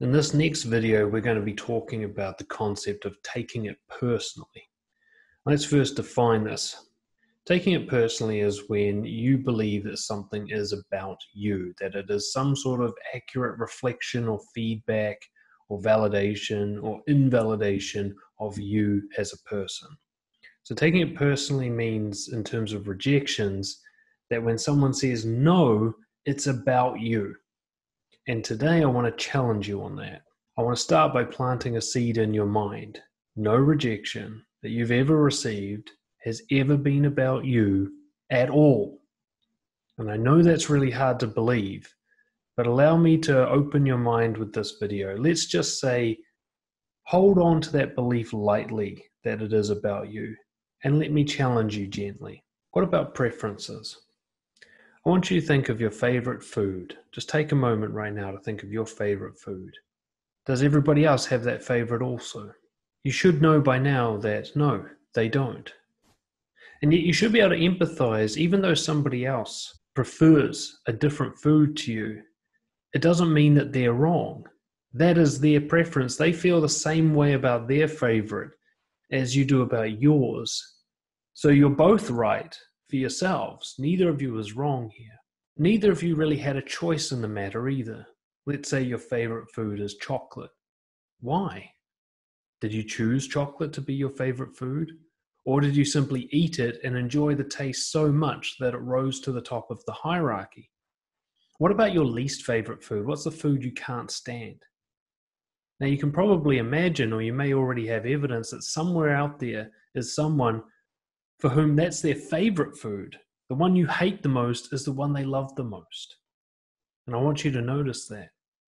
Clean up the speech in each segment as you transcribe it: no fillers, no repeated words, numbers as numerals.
In this next video, we're going to be talking about the concept of taking it personally. Let's first define this. Taking it personally is when you believe that something is about you, that it is some sort of accurate reflection or feedback or validation or invalidation of you as a person. So taking it personally means, in terms of rejections, that when someone says no, it's about you. And today I want to challenge you on that. I want to start by planting a seed in your mind. No rejection that you've ever received has ever been about you at all. And I know that's really hard to believe, but allow me to open your mind with this video. Let's just say, hold on to that belief lightly that it is about you, and let me challenge you gently. What about preferences? I want you to think of your favorite food. Just take a moment right now to think of your favorite food. Does everybody else have that favorite also? You should know by now that no, they don't. And yet you should be able to empathize, even though somebody else prefers a different food to you. It doesn't mean that they're wrong. That is their preference. They feel the same way about their favorite as you do about yours. So you're both right for yourselves. Neither of you is wrong here. Neither of you really had a choice in the matter either. Let's say your favorite food is chocolate. Why? Did you choose chocolate to be your favorite food? Or did you simply eat it and enjoy the taste so much that it rose to the top of the hierarchy? What about your least favorite food? What's the food you can't stand? Now you can probably imagine, or you may already have evidence, that somewhere out there is someone for whom that's their favorite food. The one you hate the most is the one they love the most. And I want you to notice that.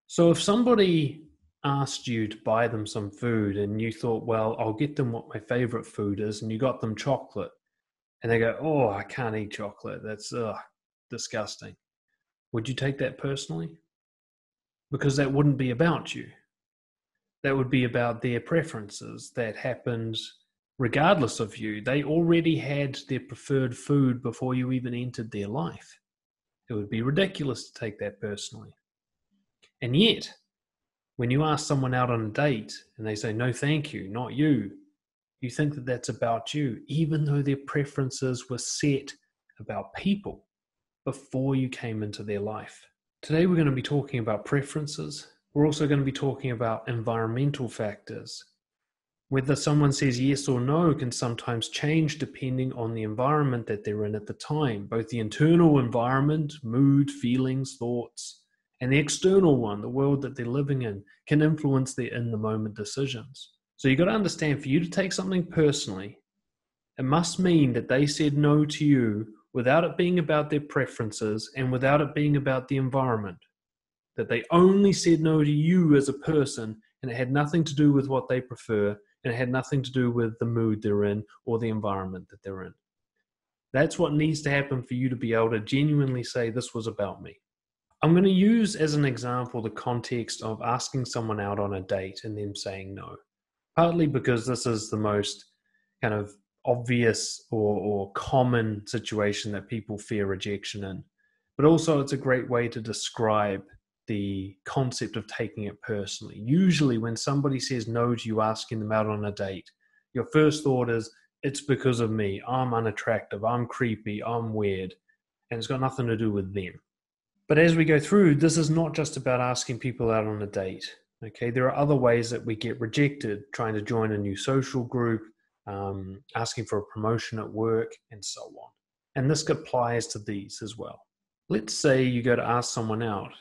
So if somebody asked you to buy them some food and you thought, well, I'll get them what my favorite food is, and you got them chocolate, and they go, oh, I can't eat chocolate. That's disgusting. Would you take that personally? Because that wouldn't be about you. That would be about their preferences. That happened regardless of you. They already had their preferred food before you even entered their life. It would be ridiculous to take that personally. And yet, when you ask someone out on a date and they say, no, thank you, not you, you think that that's about you, even though their preferences were set about people before you came into their life. Today, we're going to be talking about preferences. We're also going to be talking about environmental factors. Whether someone says yes or no can sometimes change depending on the environment that they're in at the time, both the internal environment, mood, feelings, thoughts, and the external one, the world that they're living in, can influence their in-the-moment decisions. So you've got to understand, for you to take something personally, it must mean that they said no to you without it being about their preferences and without it being about the environment. That they only said no to you as a person, and it had nothing to do with what they prefer, and it had nothing to do with the mood they're in or the environment that they're in. That's what needs to happen for you to be able to genuinely say, this was about me. I'm going to use as an example the context of asking someone out on a date and them saying no. Partly because this is the most kind of obvious or common situation that people fear rejection in. But also it's a great way to describe the concept of taking it personally. Usually when somebody says no to you asking them out on a date, your first thought is, it's because of me. I'm unattractive. I'm creepy. I'm weird. And it's got nothing to do with them. But as we go through, this is not just about asking people out on a date. Okay, there are other ways that we get rejected, trying to join a new social group, asking for a promotion at work, and so on. And this applies to these as well. Let's say you go to ask someone out,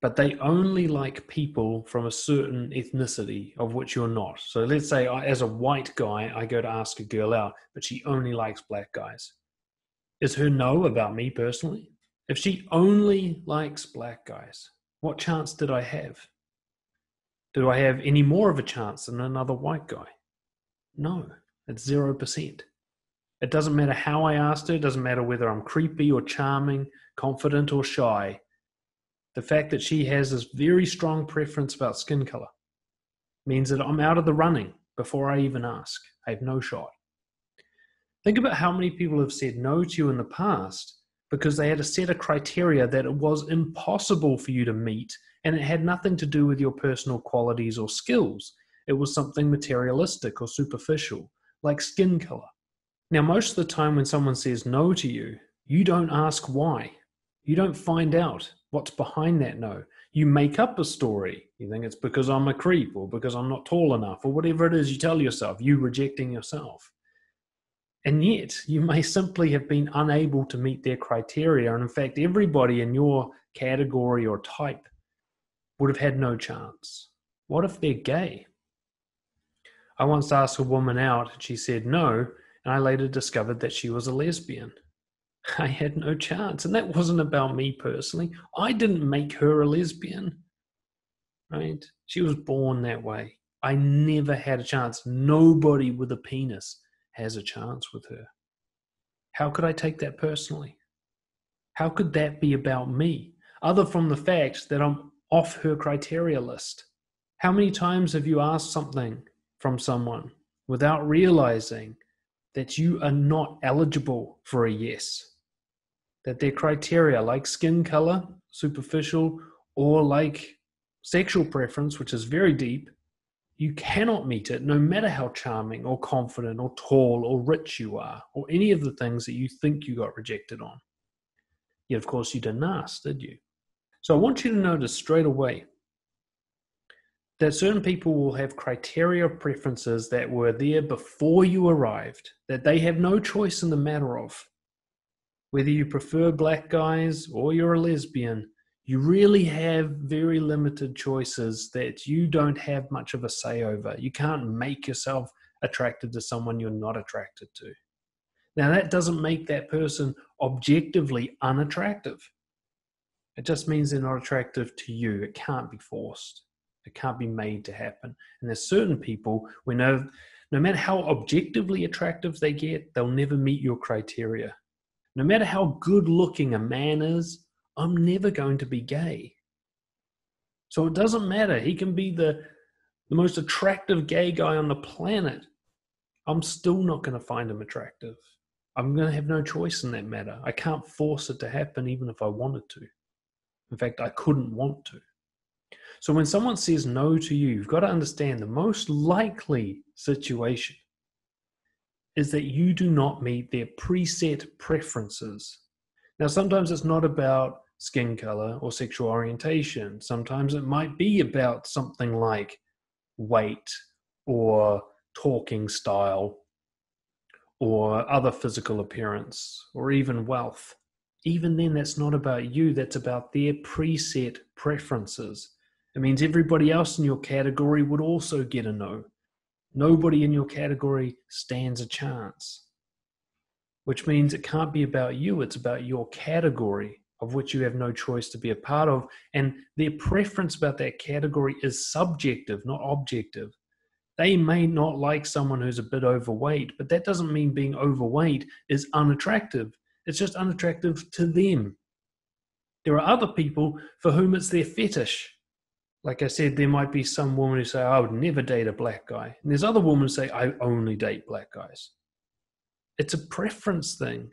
but they only like people from a certain ethnicity of which you're not. So let's say as a white guy, I go to ask a girl out, but she only likes black guys. Is her no about me personally? If she only likes black guys, what chance did I have? Do I have any more of a chance than another white guy? No, it's 0%. It doesn't matter how I asked her. It doesn't matter whether I'm creepy or charming, confident or shy. The fact that she has this very strong preference about skin color means that I'm out of the running before I even ask. I have no shot. Think about how many people have said no to you in the past because they had a set of criteria that it was impossible for you to meet, and it had nothing to do with your personal qualities or skills. It was something materialistic or superficial, like skin color. Now, most of the time when someone says no to you, you don't ask why. You don't find out what's behind that no. You make up a story. You think it's because I'm a creep or because I'm not tall enough or whatever it is you tell yourself, you rejecting yourself. And yet, you may simply have been unable to meet their criteria. And in fact, everybody in your category or type would have had no chance. What if they're gay? I once asked a woman out and she said no, and I later discovered that she was a lesbian. I had no chance. And that wasn't about me personally. I didn't make her a lesbian, right? She was born that way. I never had a chance. Nobody with a penis has a chance with her. How could I take that personally? How could that be about me, other from the fact that I'm off her criteria list? How many times have you asked something from someone without realizing that you are not eligible for a yes? That their criteria, like skin color, superficial, or like sexual preference, which is very deep, you cannot meet it no matter how charming or confident or tall or rich you are, or any of the things that you think you got rejected on. Yet, of course, you didn't ask, did you? So I want you to notice straight away that certain people will have criteria or preferences that were there before you arrived, that they have no choice in the matter of. Whether you prefer black guys or you're a lesbian, you really have very limited choices that you don't have much of a say over. You can't make yourself attracted to someone you're not attracted to. Now, that doesn't make that person objectively unattractive. It just means they're not attractive to you. It can't be forced. It can't be made to happen. And there's certain people, no matter how objectively attractive they get, they'll never meet your criteria. No matter how good looking a man is, I'm never going to be gay. So it doesn't matter. He can be the most attractive gay guy on the planet. I'm still not going to find him attractive. I'm going to have no choice in that matter. I can't force it to happen even if I wanted to. In fact, I couldn't want to. So when someone says no to you, you've got to understand the most likely situation is that you do not meet their preset preferences. Now, sometimes it's not about skin color or sexual orientation. Sometimes it might be about something like weight or talking style or other physical appearance or even wealth. Even then, that's not about you. That's about their preset preferences. It means everybody else in your category would also get a no. Nobody in your category stands a chance, which means it can't be about you. It's about your category of which you have no choice to be a part of. And their preference about that category is subjective, not objective. They may not like someone who's a bit overweight, but that doesn't mean being overweight is unattractive. It's just unattractive to them. There are other people for whom it's their fetish. Like I said, there might be some women who say, I would never date a black guy. And there's other women who say, I only date black guys. It's a preference thing.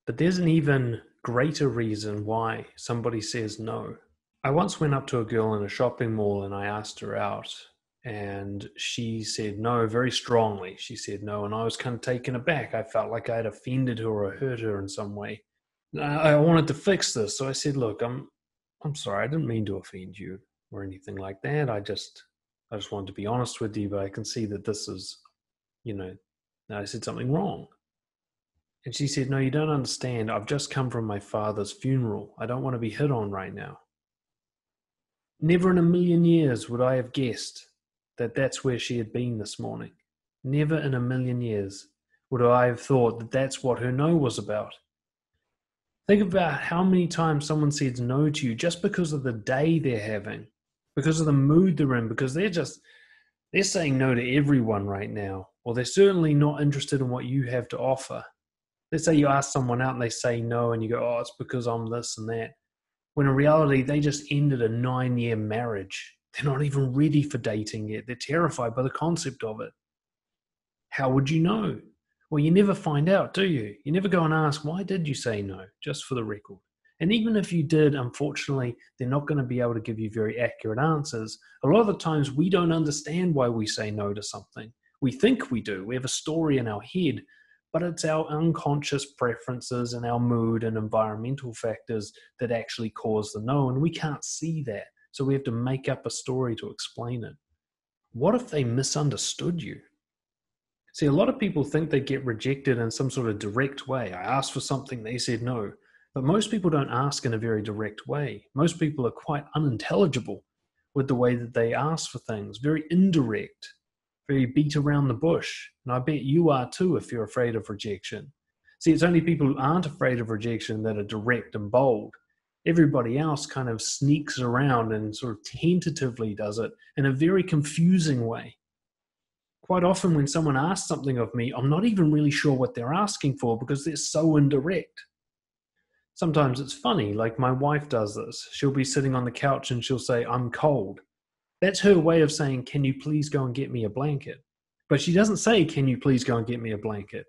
But there's an even greater reason why somebody says no. I once went up to a girl in a shopping mall and I asked her out. And she said no very strongly. She said no, and I was kind of taken aback. I felt like I had offended her or hurt her in some way. I wanted to fix this. So I said, look, I'm sorry. I didn't mean to offend you or anything like that. I just wanted to be honest with you, but I can see that this is, I said something wrong. And she said, no, you don't understand. I've just come from my father's funeral. I don't want to be hit on right now. Never in a million years would I have guessed that that's where she had been this morning. Never in a million years would I have thought that that's what her no was about. Think about how many times someone says no to you just because of the day they're having, because of the mood they're in, because they're saying no to everyone right now, or they're certainly not interested in what you have to offer. Let's say you ask someone out and they say no and you go, oh, it's because I'm this and that. When in reality, they just ended a 9-year marriage. They're not even ready for dating yet. They're terrified by the concept of it. How would you know? Well, you never find out, do you? You never go and ask, why did you say no? Just for the record. And even if you did, unfortunately, they're not going to be able to give you very accurate answers. A lot of the times we don't understand why we say no to something. We think we do. We have a story in our head, but it's our unconscious preferences and our mood and environmental factors that actually cause the no, and we can't see that. So we have to make up a story to explain it. What if they misunderstood you? See, a lot of people think they get rejected in some sort of direct way. I asked for something, they said no. But most people don't ask in a very direct way. Most people are quite unintelligible with the way that they ask for things, very indirect, very beat around the bush. And I bet you are too if you're afraid of rejection. See, it's only people who aren't afraid of rejection that are direct and bold. Everybody else kind of sneaks around and sort of tentatively does it in a very confusing way. Quite often when someone asks something of me, I'm not even really sure what they're asking for because they're so indirect. Sometimes it's funny, like my wife does this. She'll be sitting on the couch and she'll say, I'm cold. That's her way of saying, can you please go and get me a blanket? But she doesn't say, can you please go and get me a blanket?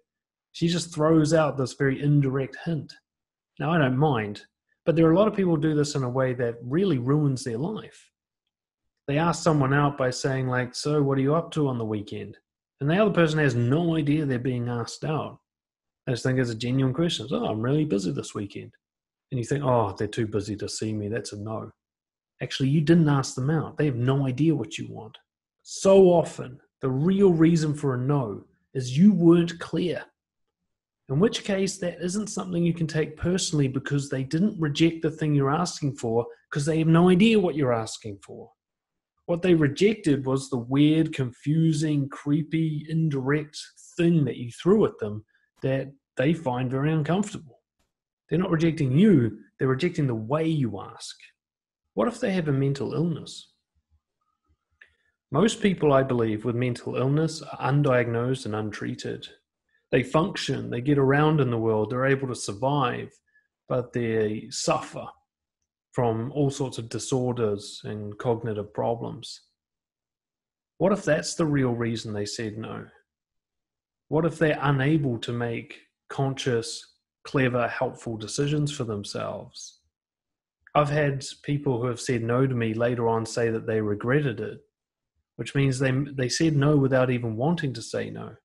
She just throws out this very indirect hint. Now, I don't mind, but there are a lot of people who do this in a way that really ruins their life. They ask someone out by saying like, so what are you up to on the weekend? And the other person has no idea they're being asked out. They just think it's a genuine question. Oh, I'm really busy this weekend. And you think, oh, they're too busy to see me. That's a no. Actually, you didn't ask them out. They have no idea what you want. So often, the real reason for a no is you weren't clear. In which case, that isn't something you can take personally because they didn't reject the thing you're asking for because they have no idea what you're asking for. What they rejected was the weird, confusing, creepy, indirect thing that you threw at them that they find very uncomfortable. They're not rejecting you, they're rejecting the way you ask. What if they have a mental illness? Most people, I believe, with mental illness are undiagnosed and untreated. They function, they get around in the world, they're able to survive, but they suffer from all sorts of disorders and cognitive problems. What if that's the real reason they said no? What if they're unable to make conscious, clever, helpful decisions for themselves? I've had people who have said no to me later on say that they regretted it, which means they said no without even wanting to say no.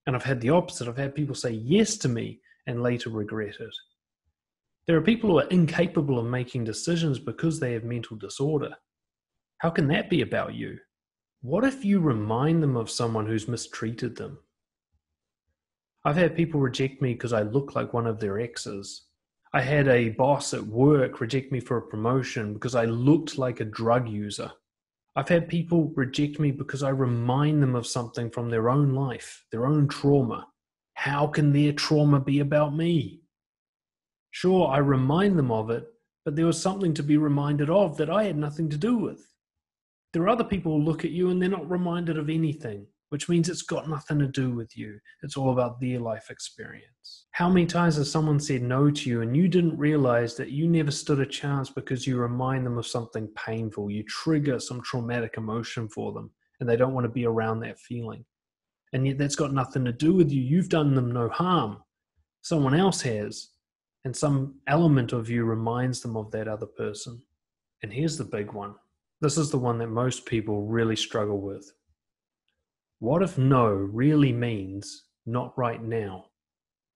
And I've had the opposite. I've had people say yes to me and later regret it. There are people who are incapable of making decisions because they have mental disorder. How can that be about you? What if you remind them of someone who's mistreated them? I've had people reject me because I look like one of their exes. I had a boss at work reject me for a promotion because I looked like a drug user. I've had people reject me because I remind them of something from their own life, their own trauma. How can their trauma be about me? Sure, I remind them of it, but there was something to be reminded of that I had nothing to do with. There are other people who look at you and they're not reminded of anything, which means it's got nothing to do with you. It's all about their life experience. How many times has someone said no to you and you didn't realize that you never stood a chance because you remind them of something painful? You trigger some traumatic emotion for them and they don't want to be around that feeling. And yet that's got nothing to do with you. You've done them no harm. Someone else has. And some element of you reminds them of that other person. And here's the big one. This is the one that most people really struggle with. What if no really means not right now?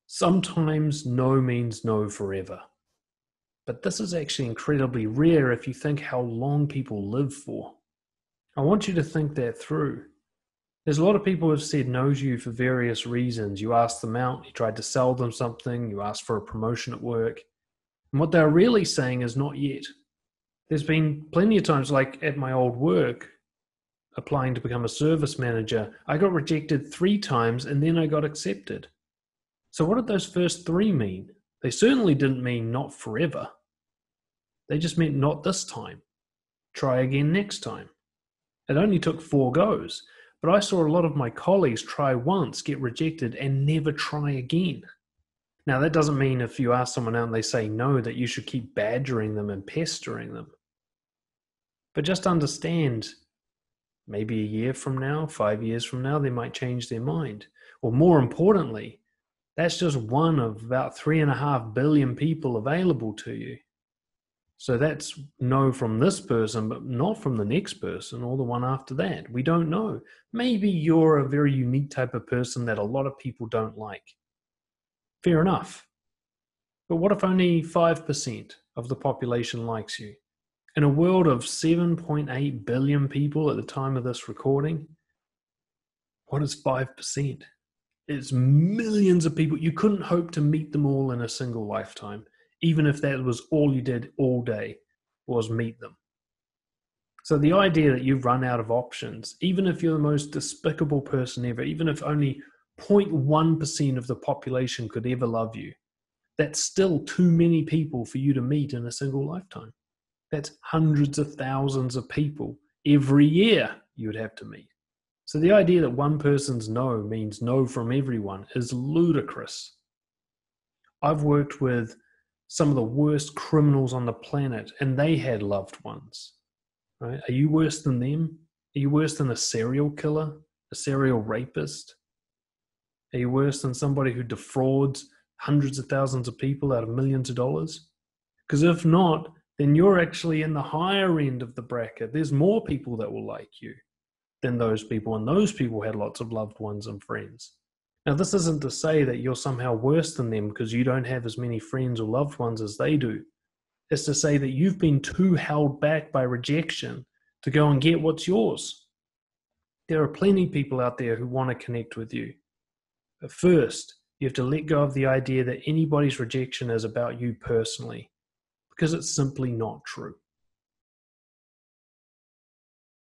Sometimes no means no forever. But this is actually incredibly rare if you think how long people live for. I want you to think that through. There's a lot of people who have said no to you for various reasons. You asked them out, you tried to sell them something, you asked for a promotion at work. And what they're really saying is not yet. There's been plenty of times, like at my old work, applying to become a service manager, I got rejected 3 times and then I got accepted. So what did those first 3 mean? They certainly didn't mean not forever. They just meant not this time. Try again next time. It only took 4 goes, but I saw a lot of my colleagues try once, get rejected, and never try again. Now that doesn't mean if you ask someone out and they say no that you should keep badgering them and pestering them. But just understand, maybe a year from now, 5 years from now, they might change their mind. Or more importantly, That's just one of about 3.5 billion people available to you. So that's no from this person, but not from the next person or the one after that. We don't know. Maybe you're a very unique type of person that a lot of people don't like. Fair enough. But what if only 5% of the population likes you? In a world of 7.8 billion people at the time of this recording, what is 5%? It's millions of people. You couldn't hope to meet them all in a single lifetime, even if that was all you did all day was meet them. So the idea that you've run out of options, even if you're the most despicable person ever, even if only 0.1% of the population could ever love you, that's still too many people for you to meet in a single lifetime. That's hundreds of thousands of people every year you would have to meet. So the idea that one person's no means no from everyone is ludicrous. I've worked with some of the worst criminals on the planet, and they had loved ones. Right? Are you worse than them? Are you worse than a serial killer, a serial rapist? Are you worse than somebody who defrauds hundreds of thousands of people out of millions of dollars? Because if not, then you're actually in the higher end of the bracket. There's more people that will like you than those people, and those people had lots of loved ones and friends. Now, this isn't to say that you're somehow worse than them because you don't have as many friends or loved ones as they do. It's to say that you've been too held back by rejection to go and get what's yours. There are plenty of people out there who want to connect with you. But first, you have to let go of the idea that anybody's rejection is about you personally, because it's simply not true.